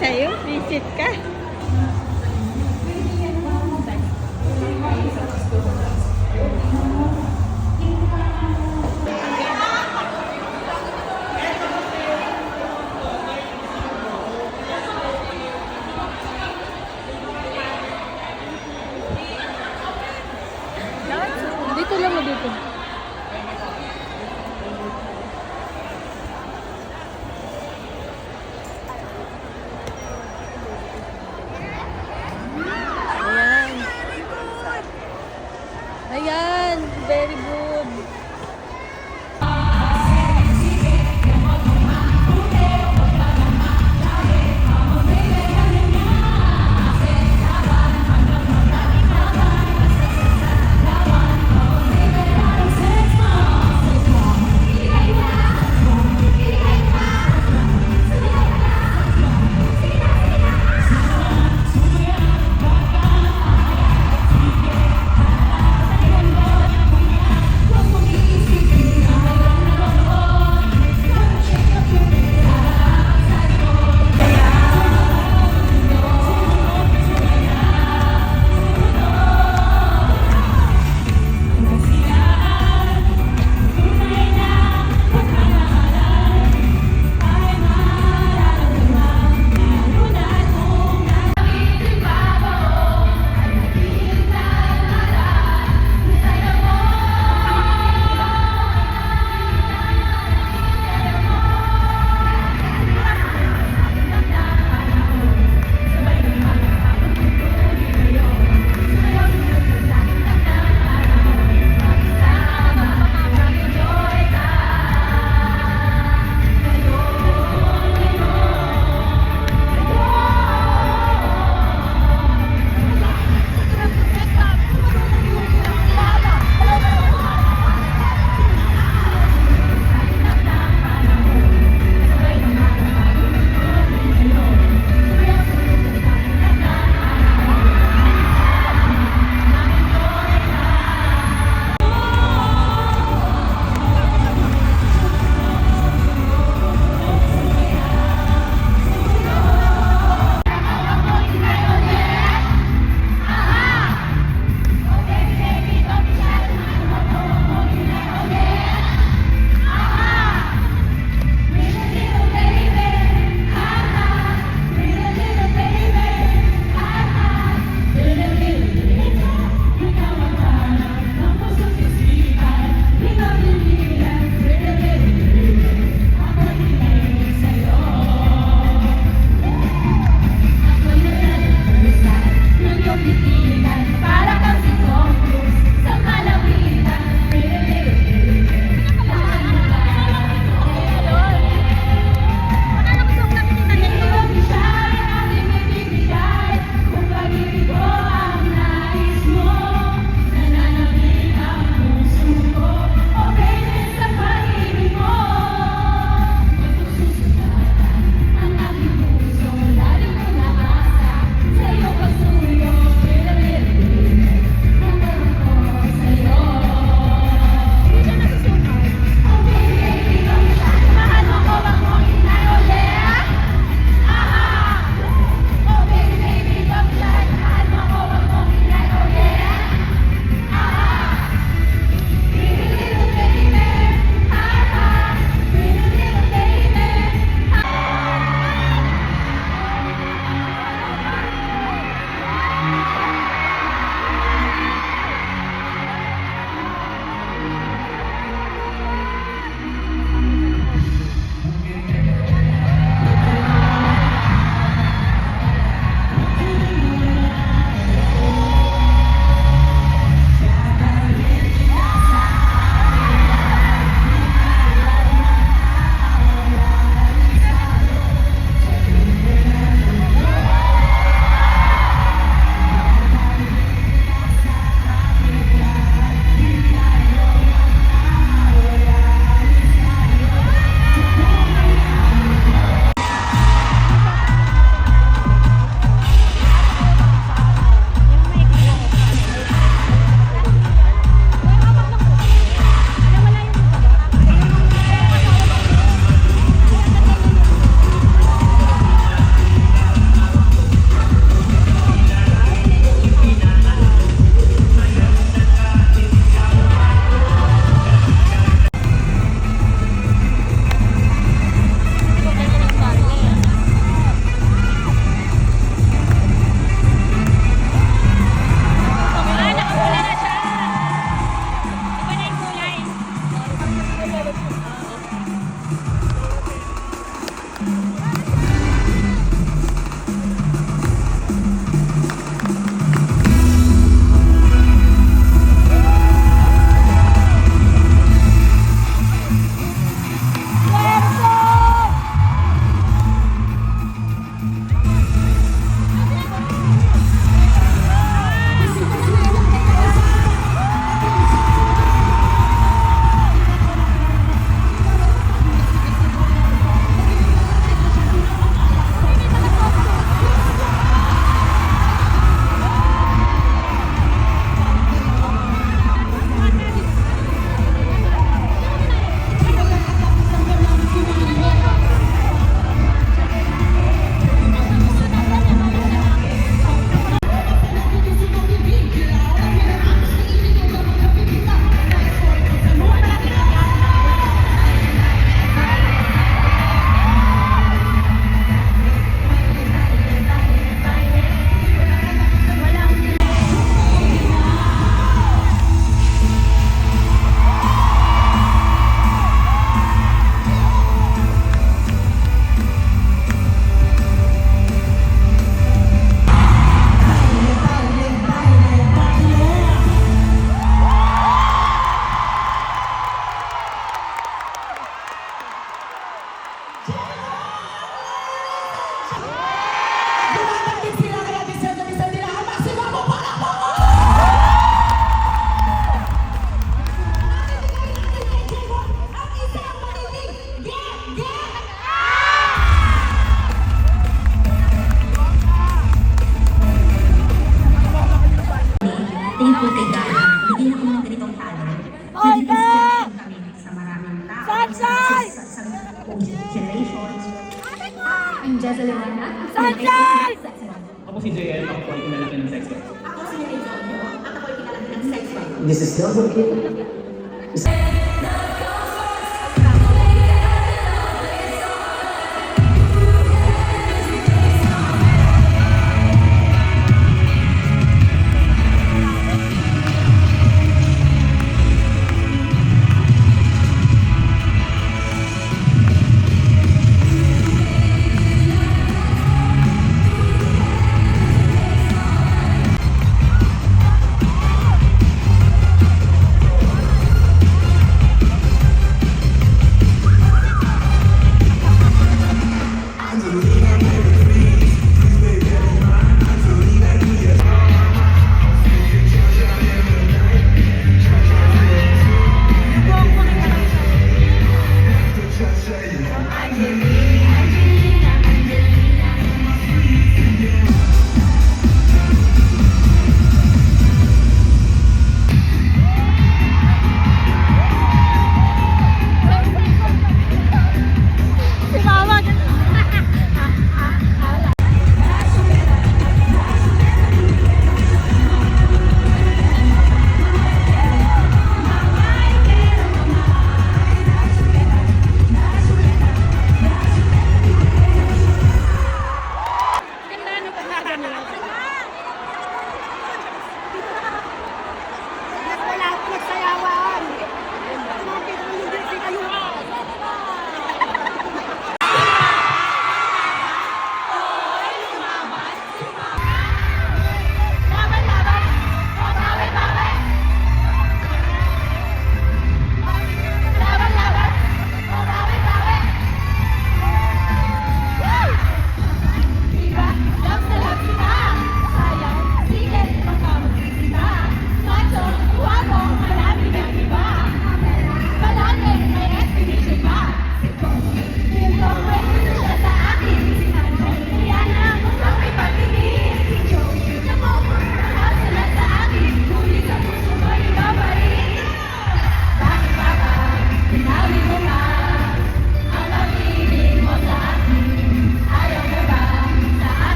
sa'yo? Visit ka? Dito lang mo dito. Ayan. Ayan. Very good. ligaya. Hindi na kami ng ganitong talent. Nag-inspiration kami sa maraming tao. Sa generations. I'm Jessa Liwana. Ako si JL, ako po ay pinalaki ng sex bomb. Ako si Nene Jojo, at ako'y kinalaki ng sex bomb. This is Delbert.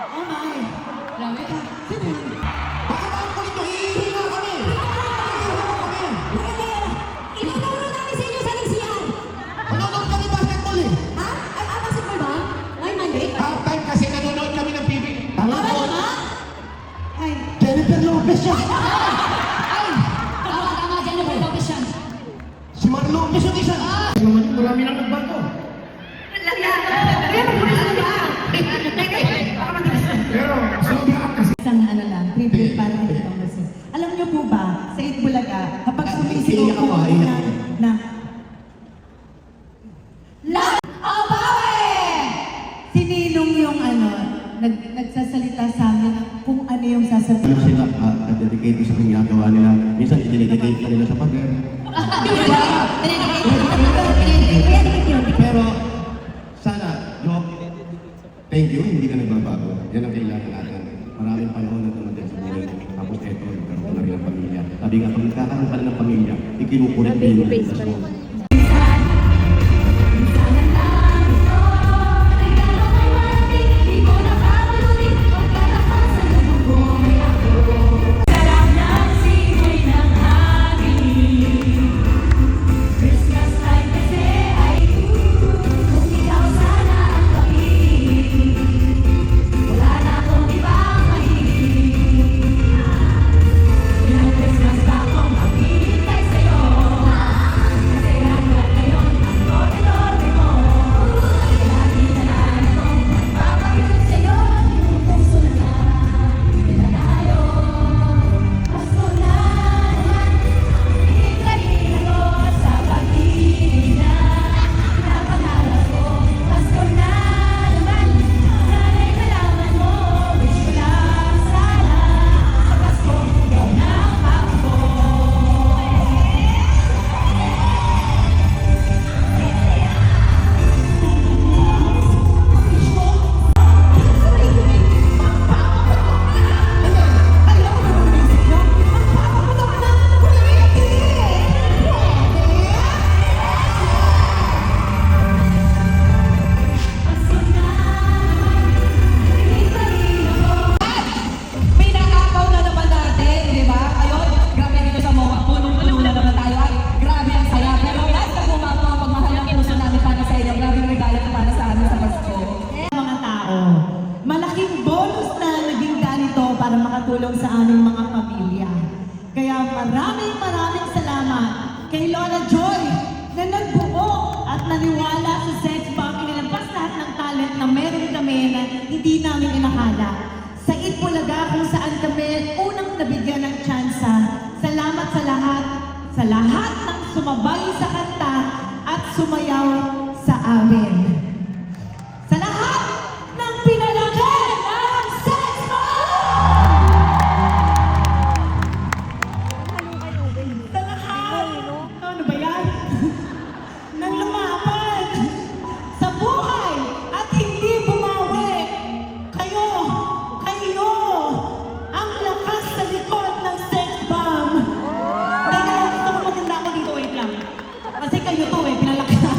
Oh my! Grabe ka. Sino yun? Bakit ang kulit nyo? Hihinga kami! Ituturo namin sa inyo sa lisihan. Manonood kami basketball eh! Ha? Ay, basketball ba? Ay, Monday? Halftime kasi nanonood kami ng PB. Tama ba? Ay, Jennifer Lopez yan! Tama, Jennifer Lopez yan. Si Mar Lopez yung isa! Ano naman yun? Marami lang nagbago. Pero, sobrang kasi. isang ano lang, tribute para kay Tito Jose. Alam niyo po ba, sa Itbulaga, kapag sumisigaw Iiyak po ako, iiyak. na Ang bawi! si Ninong yung nagsasalita sa amin kung ano yung sasabihin. Ano sila, dedicate sa ginagawa nila. Minsan, dinedicate pa nila sa pader. Pero, sana, Job, thank you, hindi ka nagbabago. Yan ang kailangan natin. Maraming panahon na tumagal sa buhay mo. Tapos eto, nagkaroon na rin ng pamilya. Sabi nga, pag nagkakaroon ka na ng pamilya, ikinukulit mo yung relasyon. Pinakakaw na naman natin, di ba? Ayun, grabe dito sa MOA. Punong-puno na naman tayo. Ay, grabe ang saya. Pero guys, ako mapapagmahal ang puso namin para sa inyo. Grabe ang regalo ko para sa amin sa Pasko. Mga tao, malaking bonus na naging ganito para makatulong sa aming mga pamilya. Kaya maraming salamat kay Lola Joy na nagbuo at naniwala sa Sex Bomb. Inilabas lahat ng talent na meron kami na hindi namin inakala. Sa Itbulaga kung saan kami unang nabigyan ng tsansa. Salamat sa lahat ng sumabay sa kanta at sumayaw sa amin. Sa lahat ng pinalaki ng Sex Bomb! Sa lahat, ano ba yan? Nang lumaban sa buhay at hindi bumawi. Kayo, ang lakas sa likod ng Sex Bomb. Teka lang, gusto ko maganda ako dito, wait lang. Kasi kayo to pinalaki na.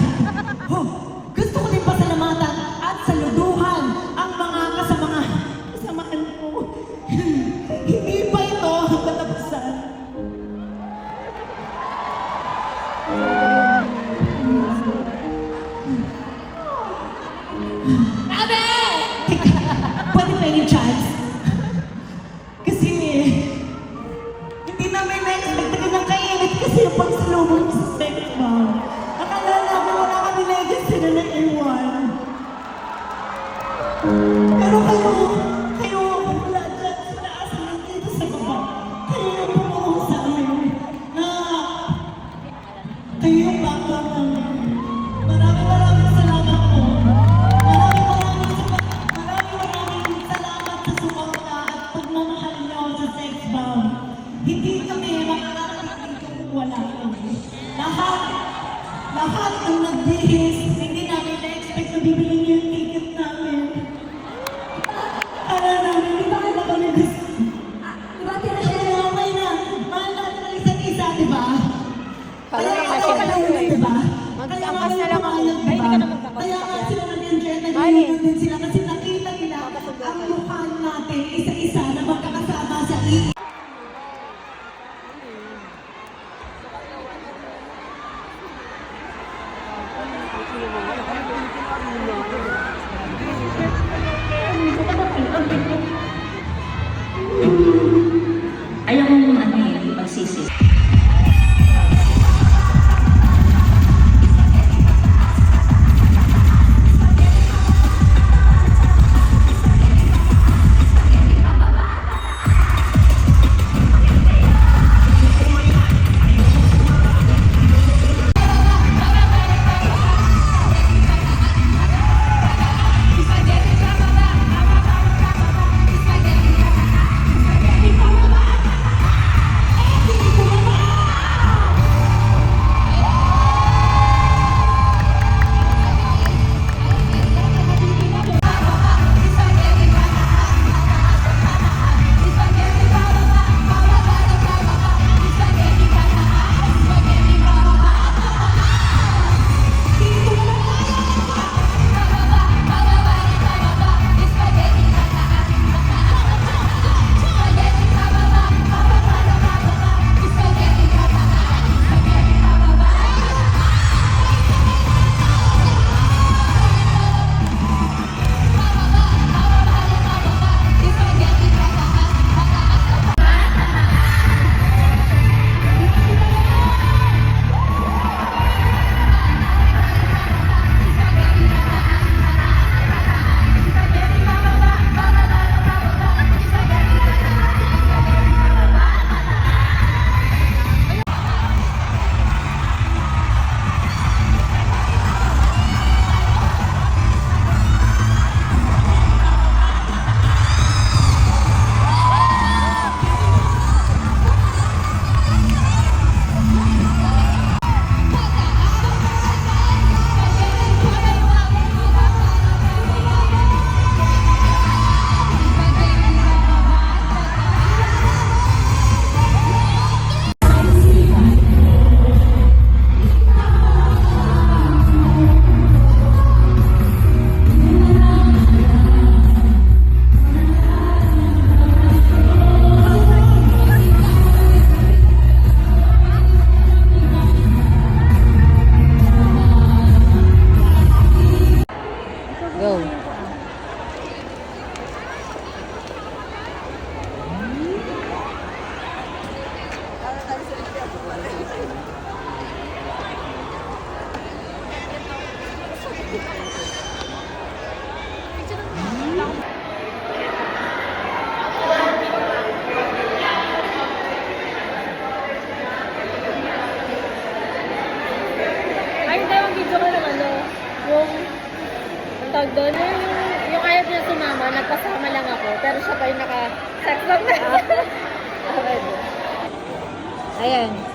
Gusto ko din pasalamatan at saluduhan ang mga kasamahan ko. Hindi pa ito katapusan. Abe! Pwede ba yung chance? Kasi hindi namin na-expect na ganang kainit kasi yung pagsalubong sa Sex Bomb. Akala namin wala kami legacy na nag-iwan. Pero kayo wala dyan sa taas na dito sa baba. Kayo yung pumuho sa amin na kayo yung backup namin. Maraming salamat po. Maraming salamat sa suporta at pagmamahal niyo sa Sex Bomb. Hindi kami makakarating kung wala kami. Lahat ng nagbihis, hindi namin na-expect na bibili niyo yung ticket namin. nalulunod din sila kasi nakita nila ang mukha natin isa-isa na magkakasama sa Ayaw mong ano eh, pagsisi. Go. Ay, hindi. Ang video ko ng ano, yung ang tawag doon, yung ayaw niya sumama, nagpasama lang ako, pero siya pa yung naka-sex lang na. Okay. Ayan.